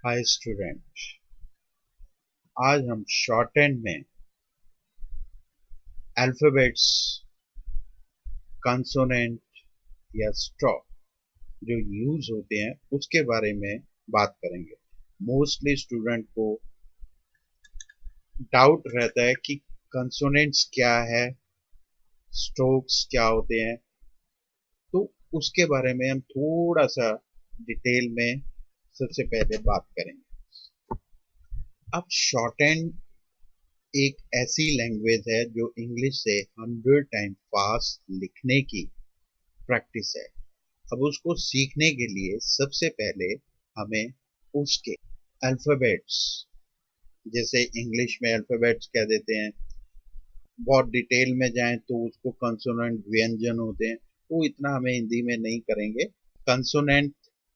Hi student. आज हम short hand में अल्फाबेट्स, कंसोनेंट या स्टॉप जो यूज होते हैं उसके बारे में बात करेंगे। मोस्टली स्टूडेंट को डाउट रहता है कि कंसोनेंट्स क्या है, स्ट्रोक्स क्या होते हैं, तो उसके बारे में हम थोड़ा सा डिटेल में सबसे पहले बात करेंगे। अब शॉर्ट हैंड एक ऐसी लैंग्वेज है जो इंग्लिश से 100 टाइम फास्ट लिखने की प्रैक्टिस है। अब उसको सीखने के लिए सबसे पहले हमें उसके अल्फाबेट्स, जैसे इंग्लिश में अल्फाबेट्स कह देते हैं, बहुत डिटेल में जाएं तो उसको कंसोनेंट व्यंजन होते हैं, तो इतना हमें हिंदी में नहीं करेंगे। कंसोनेंट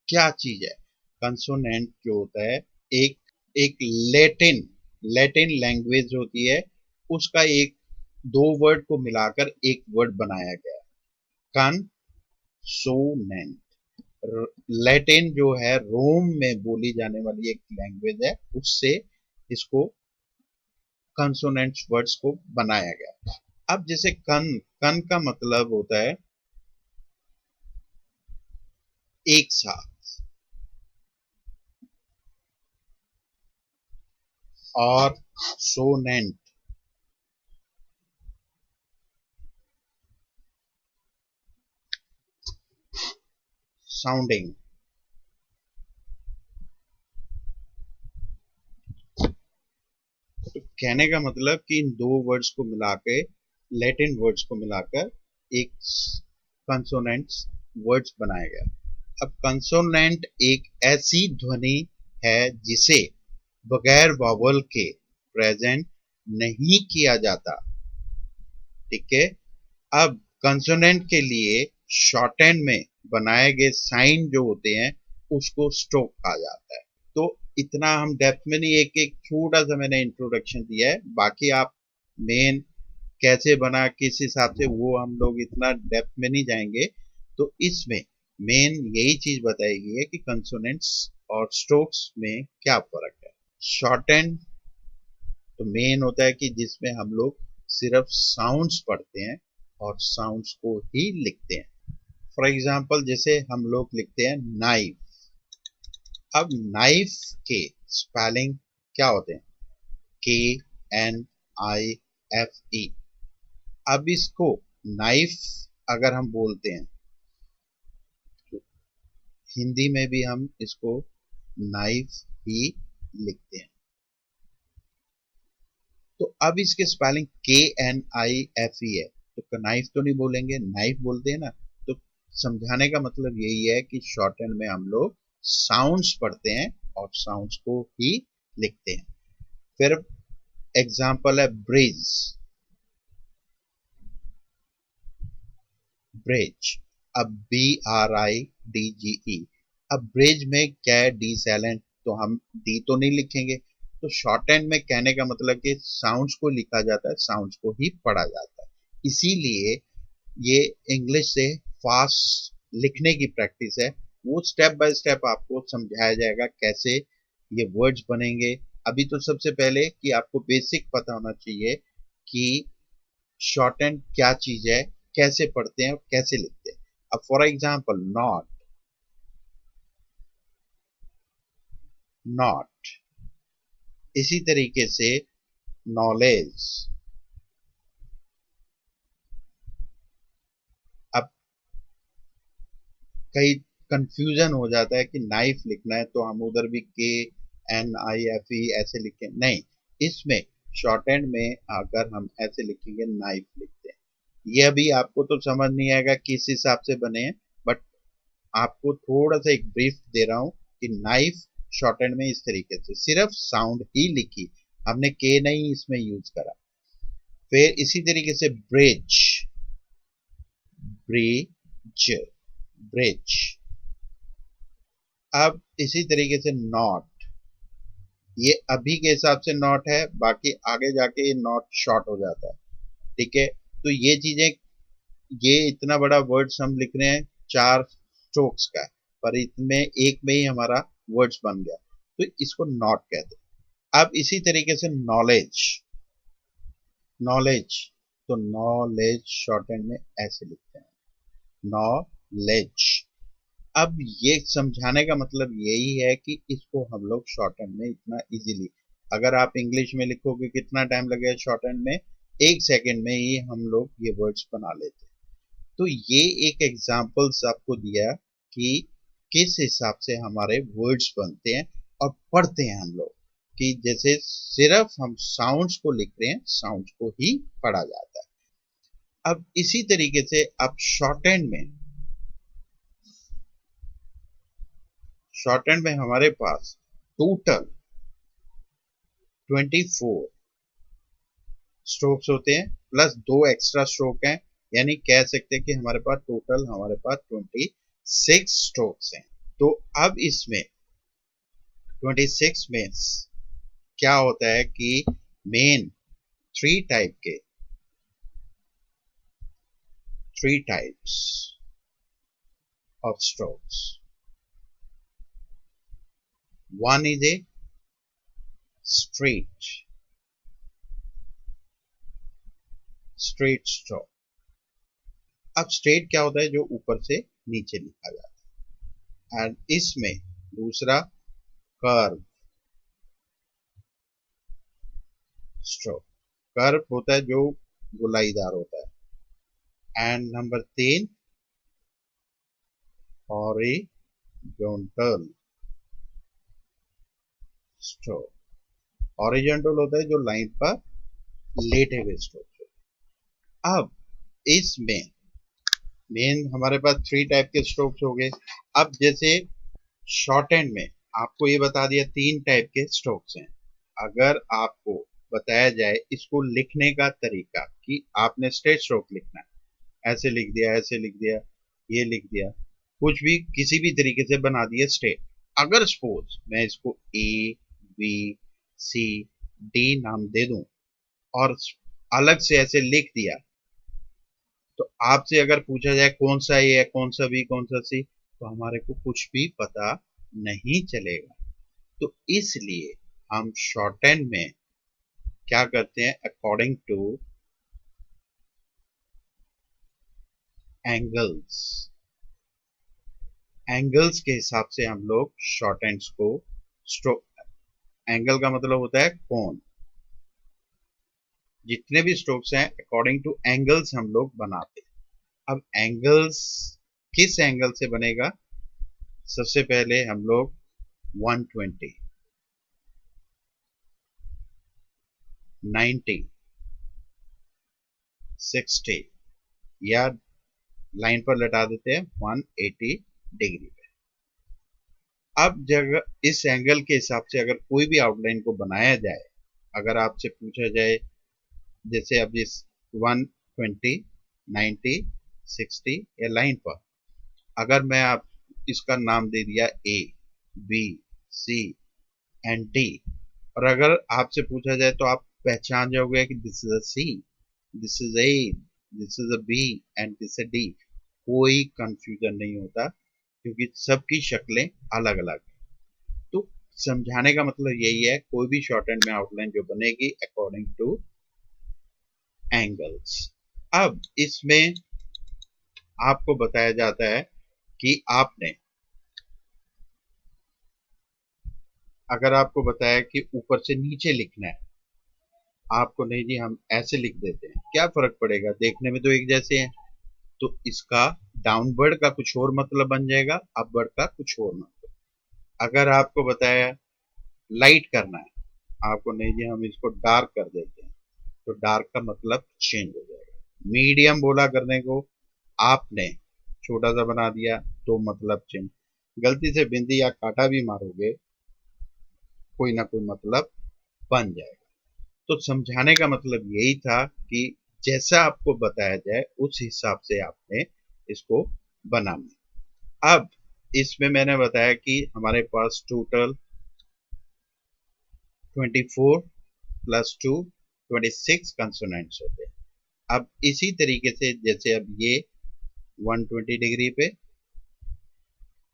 क्या चीज है? कंसोनेंट जो होता है एक एक लैटिन लैटिन लैंग्वेज होती है, उसका एक दो वर्ड को मिलाकर एक वर्ड बनाया गया है, कंसोनेंट। लैटिन जो है रोम में बोली जाने वाली एक लैंग्वेज है, उससे इसको कंसोनेंट्स वर्ड्स को बनाया गया। अब जैसे कन कन का मतलब होता है एक साथ, और सोनेंट साउंडिंग। तो कहने का मतलब कि इन दो वर्ड्स को मिला के, लैटिन वर्ड्स को मिलाकर एक कंसोनेंट्स वर्ड्स बनाया गया। अब कंसोनेंट एक ऐसी ध्वनि है जिसे बगैर वावल के प्रेजेंट नहीं किया जाता। ठीक है। अब कंसोनेंट के लिए शॉर्ट हैंड में बनाए गए साइन जो होते हैं उसको स्ट्रोक कहा जाता है। तो इतना हम डेप्थ में नहीं, एक एक छोटा सा मैंने इंट्रोडक्शन दिया है, बाकी आप मेन कैसे बना किस हिसाब से वो हम लोग इतना डेप्थ में नहीं जाएंगे। तो इसमें मेन यही चीज बताई गई है कि कंसोनेंट्स और स्ट्रोक्स में क्या फर्क है। शॉर्ट हैंड तो मेन होता है कि जिसमें हम लोग सिर्फ साउंड्स पढ़ते हैं और साउंड्स को ही लिखते हैं। फॉर एग्जाम्पल जैसे हम लोग लिखते हैं नाइफ। अब नाइफ के स्पेलिंग क्या होते हैं? KNIFE। अब इसको नाइफ अगर हम बोलते हैं तो हिंदी में भी हम इसको नाइफ ही लिखते हैं। तो अब इसके स्पेलिंग KNIFE है, तो कनाइफ तो नहीं बोलेंगे, नाइफ बोलते हैं ना। तो समझाने का मतलब यही है कि शॉर्ट हैंड में हम लोग साउंड्स पढ़ते हैं और साउंड्स को ही लिखते हैं। फिर एग्जाम्पल है ब्रिज। ब्रिज, अब BRIDGE। अब ब्रिज में क्या है? डी साइलेंट, तो हम डी तो नहीं लिखेंगे। तो शॉर्ट हैंड में कहने का मतलब कि साउंड्स को लिखा जाता है, साउंड्स को ही पढ़ा जाता है। इसीलिए ये इंग्लिश से फास्ट लिखने की प्रैक्टिस है। वो स्टेप बाय स्टेप आपको समझाया जाएगा कैसे ये वर्ड्स बनेंगे। अभी तो सबसे पहले कि आपको बेसिक पता होना चाहिए कि शॉर्ट हैंड क्या चीज है, कैसे पढ़ते हैं और कैसे लिखते हैं। अब फॉर एग्जाम्पल नॉट, नॉट। इसी तरीके से नॉलेज। अब कई कंफ्यूजन हो जाता है कि नाइफ लिखना है तो हम उधर भी KNIFE ऐसे लिखें, नहीं। इसमें शॉर्ट हैंड में अगर हम ऐसे लिखेंगे, नाइफ लिखते हैं, ये अभी आपको तो समझ नहीं आएगा किस हिसाब से बने हैं, बट आपको थोड़ा सा एक ब्रीफ दे रहा हूं कि नाइफ शॉर्ट हैंड में इस तरीके से सिर्फ साउंड ही लिखी, हमने के नहीं इसमें यूज करा। फिर इसी तरीके से ब्रिज, ब्रिज, ब्रिज। अब इसी तरीके से नॉट, ये अभी के हिसाब से नॉट है, बाकी आगे जाके ये नॉट शॉर्ट हो जाता है। ठीक है। तो ये चीजें, ये इतना बड़ा वर्ड्स हम लिख रहे हैं 4 स्ट्रोक्स का, पर इसमें एक में ही हमारा वर्ड्स बन गया। तो इसको नॉट कहते हैं। अब इसी तरीके से नॉलेज, नॉलेज, तो नॉलेज शॉर्ट हैंड में ऐसे लिखते हैं, नॉलेज। अब ये समझाने का मतलब यही है कि इसको हम लोग शॉर्ट हैंड में इतना इजीली, अगर आप इंग्लिश में लिखोगे कितना टाइम लगेगा, शॉर्ट हैंड में 1 सेकेंड में ही हम लोग ये वर्ड्स बना लेते हैं। तो ये एक एग्जांपल्स आपको दिया कि किस हिसाब से हमारे वर्ड्स बनते हैं और पढ़ते हैं हम लोग, कि जैसे सिर्फ हम साउंड्स को लिख रहे हैं, साउंड्स को ही पढ़ा जाता है। अब इसी तरीके से अब शॉर्ट हैंड में हमारे पास टोटल 24 स्ट्रोक्स होते हैं, प्लस 2 एक्स्ट्रा स्ट्रोक हैं, यानी कह सकते हैं कि हमारे पास 26 स्ट्रोक्स हैं। तो अब इसमें 26 में क्या होता है कि main three types of strokes, one is a straight stroke. अब स्ट्रेट क्या होता है, जो ऊपर से नीचे लिखा जाता है, एंड इसमें दूसरा कर्व स्ट्रोक, कर्व होता है जो गोलाईदार होता है, and number 3 horizontal stroke. Horizontal होता है जो लाइन पर लेटे हुए स्ट्रोक। अब इसमें मेन हमारे पास 3 टाइप के स्ट्रोक्स हो गए। अब जैसे शॉर्ट हैंड में आपको ये बता दिया 3 टाइप के स्ट्रोक्स हैं। अगर आपको बताया जाए इसको लिखने का तरीका कि आपने स्ट्रेट स्ट्रोक लिखना है, ऐसे लिख दिया, ऐसे लिख दिया, ये लिख दिया, कुछ भी किसी भी तरीके से बना दिया स्ट्रेट। अगर सपोज मैं इसको ABCD नाम दे दूं और अलग से ऐसे लिख दिया, तो आपसे अगर पूछा जाए कौन सा ए है, कौन सा बी, कौन सा सी, तो हमारे को कुछ भी पता नहीं चलेगा। तो इसलिए हम शॉर्ट हैंड में क्या करते हैं, अकॉर्डिंग टू एंगल्स के हिसाब से हम लोग शॉर्ट हैंड्स को स्ट्रोक, एंगल का मतलब होता है कोण, जितने भी स्ट्रोक्स हैं अकॉर्डिंग टू एंगल्स हम लोग बनाते हैं। अब एंगल्स किस एंगल से बनेगा, सबसे पहले हम लोग 120, 90, 60 या लाइन पर लटा देते हैं 180 डिग्री पे। अब जगह इस एंगल के हिसाब से अगर कोई भी आउटलाइन को बनाया जाए, अगर आपसे पूछा जाए जैसे अब इस 120, 90, 60 या लाइन पर अगर मैं आप इसका नाम दे दिया A, B, C and D, और अगर आपसे पूछा जाए तो आप पहचान जाओगे कि this is a C, this is A, this is a B and this is D। कोई कंफ्यूजन नहीं होता क्योंकि सबकी शक्लें अलग अलग है। तो समझाने का मतलब यही है, कोई भी शॉर्ट हैंड में आउटलाइन जो बनेगी अकॉर्डिंग टू एंगल्स। अब इसमें आपको बताया जाता है कि आपने, अगर आपको बताया कि ऊपर से नीचे लिखना है, आपको नहीं जी हम ऐसे लिख देते हैं, क्या फर्क पड़ेगा, देखने में तो एक जैसे हैं। तो इसका डाउनवर्ड का कुछ और मतलब बन जाएगा, अपवर्ड का कुछ और मतलब। अगर आपको बताया लाइट करना है, आपको नहीं जी हम इसको डार्क कर देते हैं, तो डार्क का मतलब चेंज हो जाएगा। मीडियम बोला करने को आपने छोटा सा बना दिया तो मतलब चेंज। गलती से बिंदी या कांटा भी मारोगे कोई ना कोई मतलब बन जाएगा। तो समझाने का मतलब यही था कि जैसा आपको बताया जाए उस हिसाब से आपने इसको बनाना। अब इसमें मैंने बताया कि हमारे पास टोटल 24 प्लस 2 26 कंसोनेंट्स होते हैं। अब इसी तरीके से जैसे अब ये 120 डिग्री पे,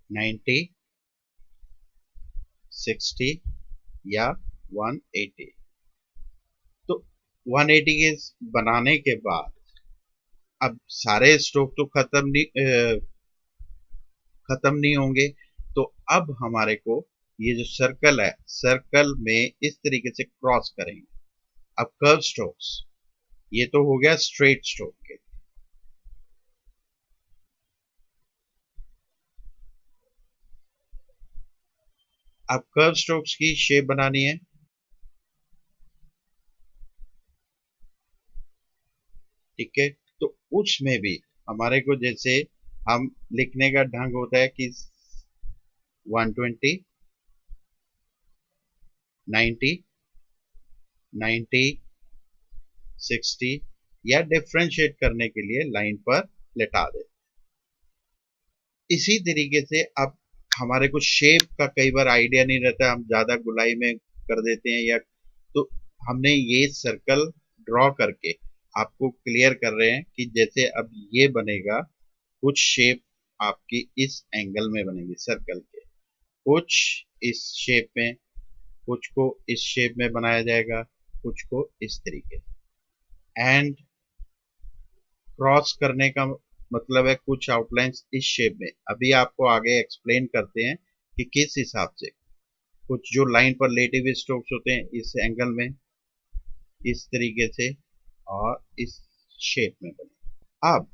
90, 60 या 180। तो 180 के बनाने के बाद अब सारे स्ट्रोक तो खत्म नहीं होंगे। तो अब हमारे को ये जो सर्कल है, सर्कल में इस तरीके से क्रॉस करेंगे। अब कर्व स्ट्रोक्स, ये तो हो गया स्ट्रेट स्ट्रोक के। अब कर्व स्ट्रोक्स की शेप बनानी है। ठीक है, तो उसमें भी हमारे को जैसे हम लिखने का ढंग होता है कि 120, 90, 90, 60 या डिफरेंशिएट करने के लिए लाइन पर लेटा दे। इसी तरीके से अब हमारे को शेप का कई बार आइडिया नहीं रहता, हम ज्यादा गुलाई में कर देते हैं, या तो हमने ये सर्कल ड्रॉ करके आपको क्लियर कर रहे हैं कि जैसे अब ये बनेगा, कुछ शेप आपकी इस एंगल में बनेगी सर्कल के, कुछ इस शेप में, कुछ को इस शेप में बनाया जाएगा, कुछ को इस तरीके से। एंड क्रॉस करने का मतलब है कुछ आउटलाइंस इस शेप में। अभी आपको आगे एक्सप्लेन करते हैं कि किस हिसाब से कुछ जो लाइन पर लेटे हुए स्ट्रोक्स होते हैं इस एंगल में, इस तरीके से, और इस शेप में बने। अब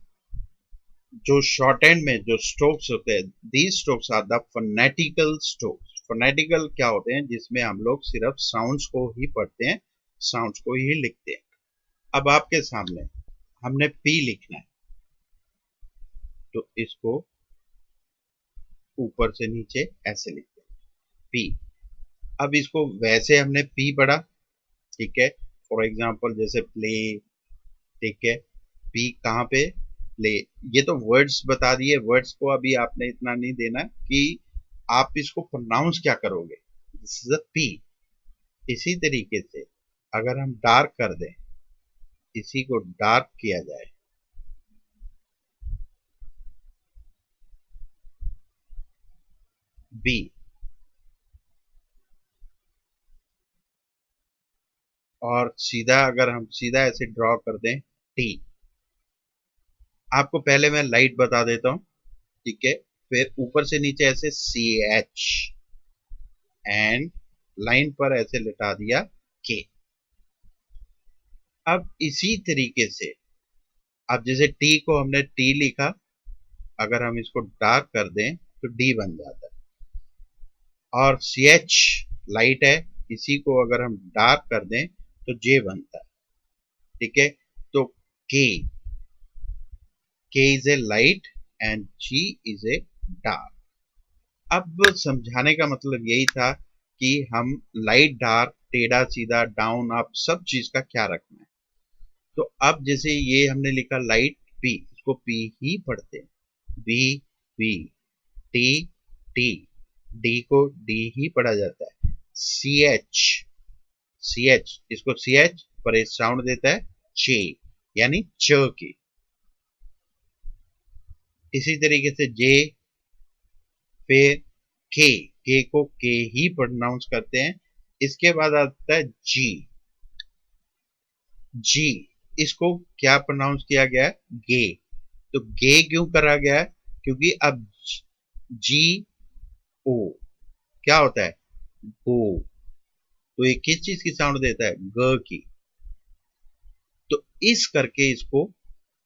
जो शॉर्ट एंड में जो स्ट्रोक्स होते हैं, these strokes are the phonetical strokes. Phonetical क्या होते हैं? जिसमें हम लोग सिर्फ साउंड्स को ही पढ़ते हैं, साउंड्स को ही लिखते हैं। अब आपके सामने हमने पी लिखना है, तो इसको ऊपर से नीचे ऐसे लिखते हैं, पी। अब इसको वैसे हमने पी पढ़ा, ठीक है, फॉर एग्जांपल जैसे प्ले, ठीक है, पी कहाँ पे? प्ले। ये तो वर्ड्स बता दिए, वर्ड्स को अभी आपने इतना नहीं देना कि आप इसको प्रोनाउंस क्या करोगे। This is a P. इसी तरीके से अगर हम डार्क कर दें, इसी को डार्क किया जाए, बी, और सीधा अगर हम सीधा ऐसे ड्रॉ कर दें, टी। आपको पहले मैं लाइट बता देता हूं, ठीक है, फिर ऊपर से नीचे ऐसे सी एच, एंड लाइन पर ऐसे लिटा दिया के। अब इसी तरीके से अब जैसे टी को हमने टी लिखा, अगर हम इसको डार्क कर दें तो डी बन जाता है, और सी एच लाइट है, इसी को अगर हम डार्क कर दें तो जे बनता है, ठीक है। तो K, K is a light and G is a dark. अब समझाने का मतलब यही था कि हम लाइट डार्क, टेढ़ा सीधा, डाउन अप, सब चीज का क्या रखना है। तो अब जैसे ये हमने लिखा लाइट पी, इसको पी ही पढ़ते हैं, B P, T T, D को डी ही पढ़ा जाता है, सी एच, सी एच, इसको सी एच पर एक साउंड देता है चे, यानी च की। इसी तरीके से जे, फिर के को के ही प्रोनाउंस करते हैं। इसके बाद आता है जी, जी, इसको क्या प्रोनाउंस किया गया है? गे। तो गे क्यों करा गया है? क्योंकि अब जी ओ क्या होता है? गो। तो ये किस चीज की साउंड देता है? ग की। तो इस करके इसको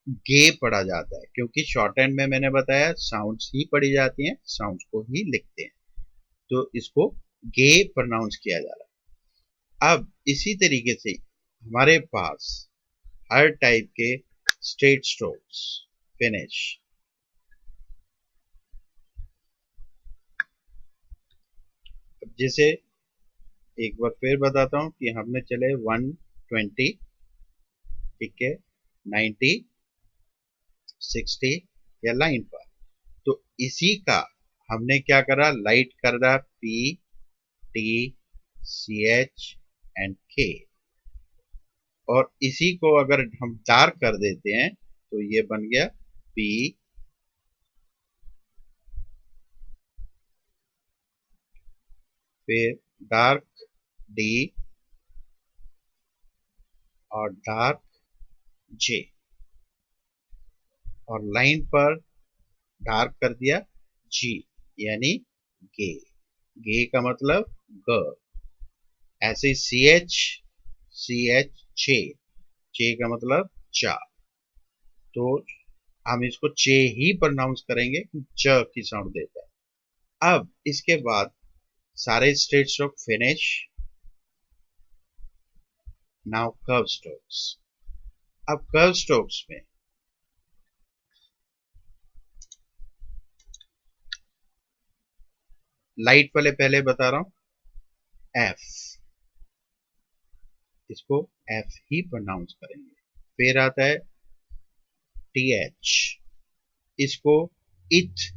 गे पढ़ा जाता है, क्योंकि शॉर्ट हैंड में मैंने बताया साउंड्स ही पढ़ी जाती हैं, साउंड्स को ही लिखते हैं, तो इसको गे प्रोनाउंस किया जा रहा है। अब इसी तरीके से हमारे पास हर टाइप के स्ट्रेट स्ट्रोक्स, फिनिश। जैसे एक बार फिर बताता हूं कि हमने चले 120, ठीक है, 90, 60 या लाइन पर, तो इसी का हमने क्या करा? लाइट कर रहा P T C H and K, और इसी को अगर हम डार्क कर देते हैं तो ये बन गया पी, फिर डार्क डी और डार्क जे, और लाइन पर डार्क कर दिया जी, यानी गे। गे का मतलब ग। ऐसे सी एच, चे, चे का मतलब चा। तो हम इसको चे ही प्रोनाउंस करेंगे, च की साउंड देता है। अब इसके बाद सारे straight stroke finish. Now curve strokes. अब कर्व स्ट्रोक्स में लाइट वाले पहले बता रहा हूं, एफ, इसको एफ ही प्रोनाउंस करेंगे। फिर आता है टी एच, इसको इथ,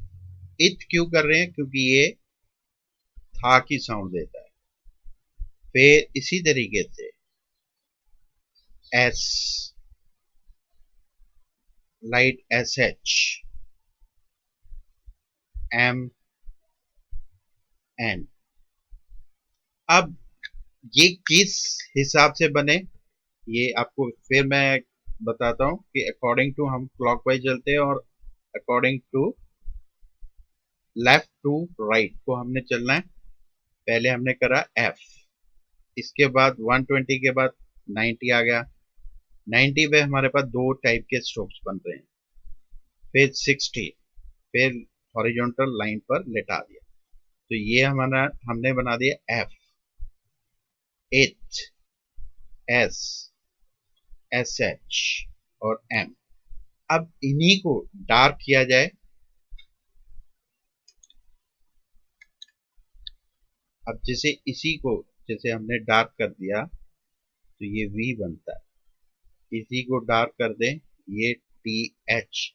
इथ क्यों कर रहे हैं, क्योंकि ये था की साउंड देता है। फिर इसी तरीके से S, light S H, M N. अब ये किस हिसाब से बने, ये आपको फिर मैं बताता हूं कि अकॉर्डिंग टू हम क्लॉकवाइज चलते हैं और according to left to right को हमने चलना है। पहले हमने करा एफ, इसके बाद 120 के बाद 90 आ गया। 90 पे हमारे पास दो टाइप के स्ट्रोक्स बन रहे हैं। फिर 60, फिर हॉरिजॉन्टल लाइन पर लेटा दिया, तो ये हमारा हमने बना दिया F, H, S, S H और एम। अब इन्हीं को डार्क किया जाए। अब जैसे इसी को जैसे हमने डार्क कर दिया तो ये वी बनता है। इसी को डार्क कर दें, ये टी एच,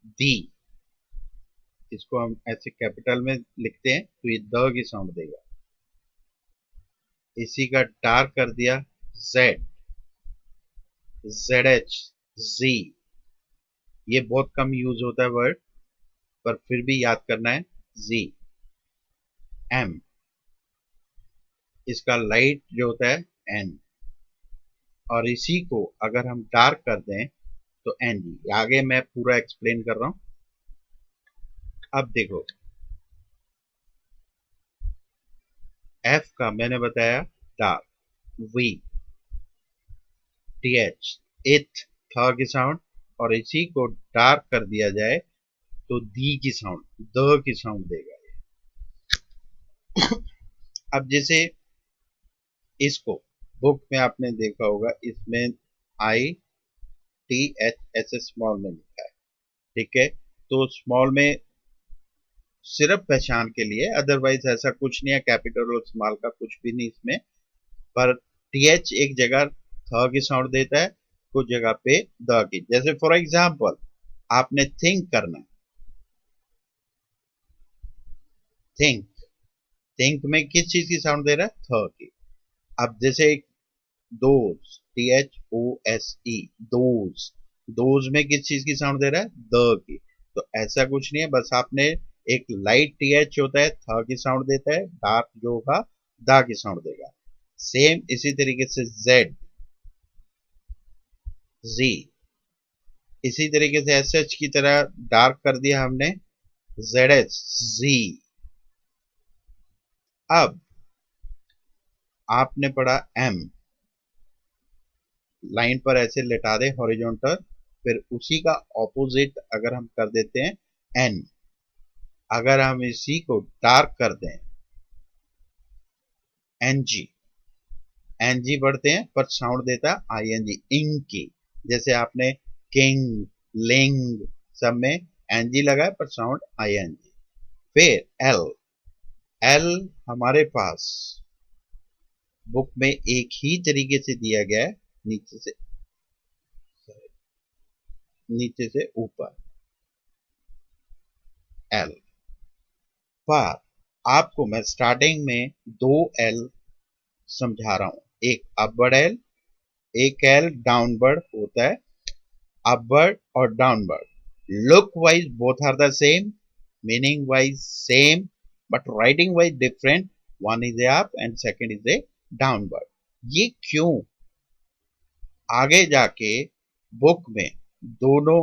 दी, इसको हम ऐसे कैपिटल में लिखते हैं तो ये द की साउंड देगा। इसी का डार्क कर दिया, जेड, जेड एच, जी, ये बहुत कम यूज होता है वर्ड, पर फिर भी याद करना है, जी, एम, इसका लाइट जो होता है एन, और इसी को अगर हम डार्क कर दें तो एन जी। आगे मैं पूरा एक्सप्लेन कर रहा हूं। अब देखो, एफ का मैंने बताया डार्क, वी, टी एच, इथ, थ की साउंड, और इसी को डार्क कर दिया जाए तो दी की साउंड, द की साउंड देगा ये। अब जैसे इसको बुक में आपने देखा होगा, इसमें I T H S small में लिखा है, ठीक है। तो स्मॉल में सिर्फ पहचान के लिए, अदरवाइज ऐसा कुछ नहीं है, कैपिटल और स्मॉल का कुछ भी नहीं इसमें। पर टीएच एक जगह थ की साउंड देता है, कुछ जगह पे द की। जैसे फॉर एग्जांपल आपने थिंक करना, थिंक, थिंक में किस चीज की साउंड दे रहा है, थ की। अब जैसे those, T H O S E, those, those में किस चीज की साउंड दे रहा है, द की। तो ऐसा कुछ नहीं है, बस आपने एक लाइट टी एच होता है थ की साउंड देता है, डार्क जो होगा दा की साउंड देगा। सेम इसी तरीके से जेड, जी, इसी तरीके से एस एच की तरह डार्क कर दिया हमने, जेड एच, जी। अब आपने पढ़ा एम, लाइन पर ऐसे लेटा दे हॉरिजॉन्टल, फिर उसी का ऑपोजिट अगर हम कर देते हैं एन, अगर हम इसी को डार्क कर दें एनजी, एनजी पढ़ते हैं पर साउंड देता है आईएनजी, इंग की। जैसे आपने किंग, लिंग सब में एनजी लगा है पर साउंड आईएनजी। फिर एल, एल हमारे पास बुक में एक ही तरीके से दिया गया है, नीचे से ऊपर, एल। पर आपको मैं स्टार्टिंग में दो एल समझा रहा हूं, एक अपवर्ड एल, एक एल डाउनवर्ड होता है, upward or downward. Look wise both are the same, meaning wise same, but writing wise different. One is a up and second is a downward. ये क्यों? आगे जाके बुक में दोनों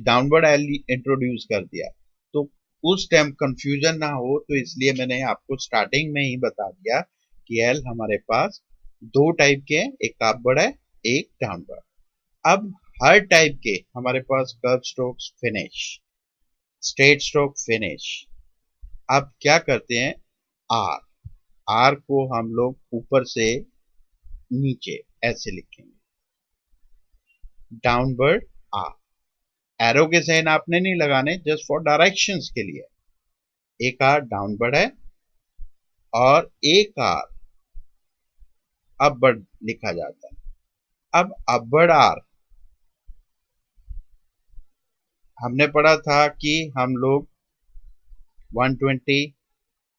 डाउनवर्ड एल इंट्रोड्यूस कर दिया, तो उस टाइम कंफ्यूजन ना हो, तो इसलिए मैंने आपको स्टार्टिंग में ही बता दिया कि एल हमारे पास दो टाइप के हैं, एक अपवर्ड है, एक डाउनवर्ड। अब हर टाइप के हमारे पास curve strokes, finish, straight stroke, finish. अब क्या करते हैं, आर, आर को हम लोग ऊपर से नीचे ऐसे लिखेंगे, डाउनवर्ड आर। एरो के साइन आपने नहीं लगाने, जस्ट फॉर डायरेक्शंस के लिए। एक आर डाउनवर्ड है और एक आर अपवर्ड लिखा जाता है। अब अपवर्ड आर हमने पढ़ा था कि हम लोग 120,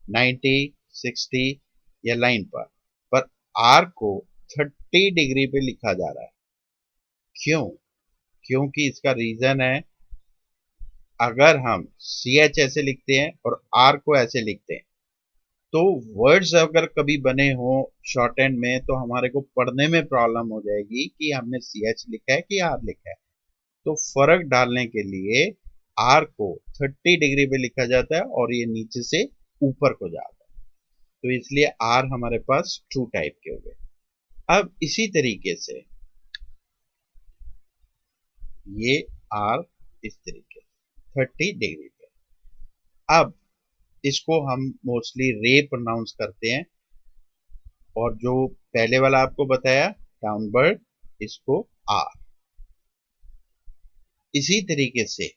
90, 60 या लाइन पर आर को 30 डिग्री पे लिखा जा रहा है। क्यों? क्योंकि इसका रीजन है, अगर हम सी एच ऐसे लिखते हैं और आर को ऐसे लिखते हैं, तो वर्ड्स अगर कभी बने हो शॉर्ट हैंड में, तो हमारे को पढ़ने में प्रॉब्लम हो जाएगी कि हमने सी एच लिखा है कि आर लिखा है। तो फर्क डालने के लिए आर को 30 डिग्री पे लिखा जाता है और ये नीचे से ऊपर को जाता है, तो इसलिए आर हमारे पास टू टाइप के हो गए। अब इसी तरीके से ये आर इस तरीके 30 डिग्री पे। अब इसको हम मोस्टली रे प्रोनाउंस करते हैं, और जो पहले वाला आपको बताया डाउनवर्ड, इसको आर। इसी तरीके से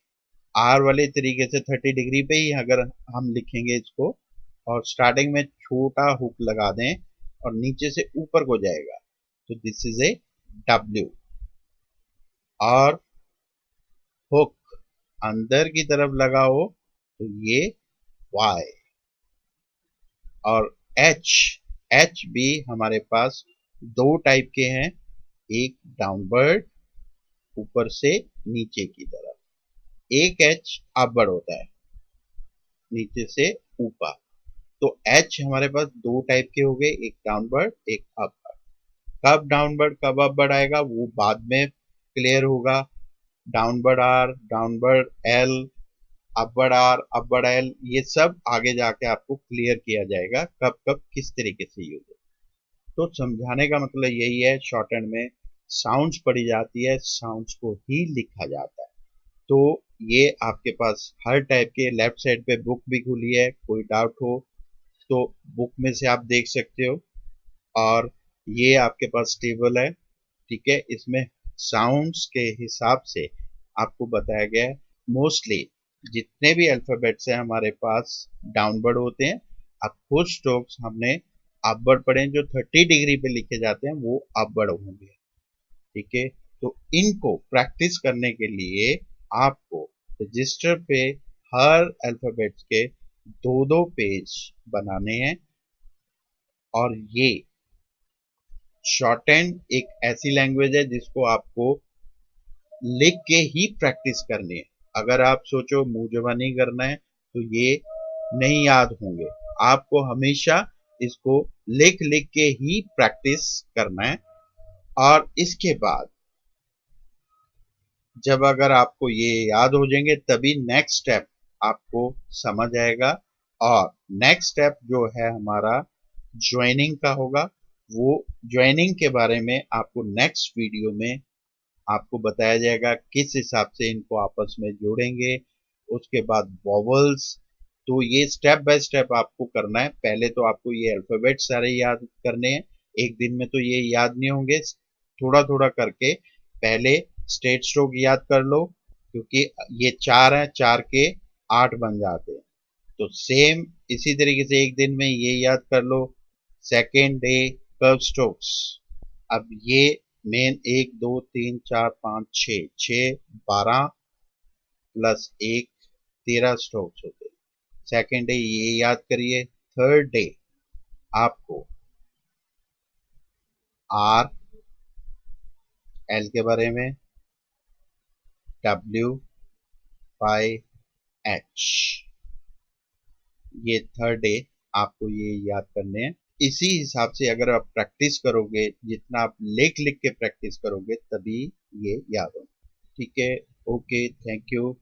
आर वाले तरीके से 30 डिग्री पे ही अगर हम लिखेंगे इसको, और स्टार्टिंग में छोटा हुक लगा दें और नीचे से ऊपर को जाएगा, तो दिस इज ए डब्ल्यू। और हुक अंदर की तरफ लगाओ तो ये वाई। और एच, एच भी हमारे पास दो टाइप के हैं, एक डाउनवर्ड ऊपर से नीचे की तरफ, एक एच अपवर्ड होता है नीचे से ऊपर। तो एच हमारे पास दो टाइप के हो गए, एक डाउनवर्ड एक अपवर्ड। कब डाउनवर्ड कब अपवर्ड आएगा वो बाद में क्लियर होगा। Downward R, downward L, upward R, upward L, ये सब आगे जाके आपको क्लियर किया जाएगा कब कब किस तरीके से यूज हो। तो समझाने का मतलब यही है, शॉर्ट हैंड में साउंड्स पढ़ी जाती है, साउंड्स को ही लिखा जाता है। तो ये आपके पास हर टाइप के, लेफ्ट साइड पे बुक भी खुली है, कोई डाउट हो तो बुक में से आप देख सकते हो। और ये आपके पास टेबल है, ठीक है, इसमें साउंड्स के हिसाब से आपको बताया गया है। मोस्टली जितने भी अल्फाबेट्स हैं हमारे पास डाउनवर्ड होते हैं। अब कुछ स्ट्रोक्स हमने अपवर्ड पढ़े जो 30 डिग्री पे लिखे जाते हैं, वो अपवर्ड होंगे, ठीक है। तो इनको प्रैक्टिस करने के लिए आपको रजिस्टर पे हर अल्फाबेट्स के दो दो पेज बनाने हैं। और ये शॉर्ट हैंड एक ऐसी लैंग्वेज है जिसको आपको लिख के ही प्रैक्टिस करनी है। अगर आप सोचो मुंह जबानी करना है तो ये नहीं याद होंगे, आपको हमेशा इसको लिख लिख के ही प्रैक्टिस करना है। और इसके बाद जब अगर आपको ये याद हो जाएंगे, तभी नेक्स्ट स्टेप आपको समझ आएगा। और नेक्स्ट स्टेप जो है हमारा ज्वाइनिंग का होगा, वो ज्वाइनिंग के बारे में आपको नेक्स्ट वीडियो में आपको बताया जाएगा किस हिसाब से इनको आपस में जोड़ेंगे। उसके बाद वॉवल्स, तो ये स्टेप बाय स्टेप आपको करना है। पहले तो आपको ये अल्फाबेट सारे याद करने हैं, एक दिन में तो ये याद नहीं होंगे, थोड़ा थोड़ा करके पहले स्ट्रेट स्ट्रोक याद कर लो, क्योंकि ये चार हैं, चार के 8 बन जाते हैं। तो सेम इसी तरीके से एक दिन में ये याद कर लो। सेकेंड डे कर्व स्ट्रोक्स, अब ये मेन 1 2 3 4 5 6, 6 12 प्लस 1 13 स्ट्रोक्स होते हैं। सेकेंड डे ये याद करिए। थर्ड डे आपको आर, एल के बारे में, डब्ल्यू, वाई, एच, ये थर्ड डे आपको ये याद करने हैं। इसी हिसाब से अगर आप प्रैक्टिस करोगे, जितना आप लिख लिख के प्रैक्टिस करोगे, तभी ये याद हो। ठीक है। Okay, thank you.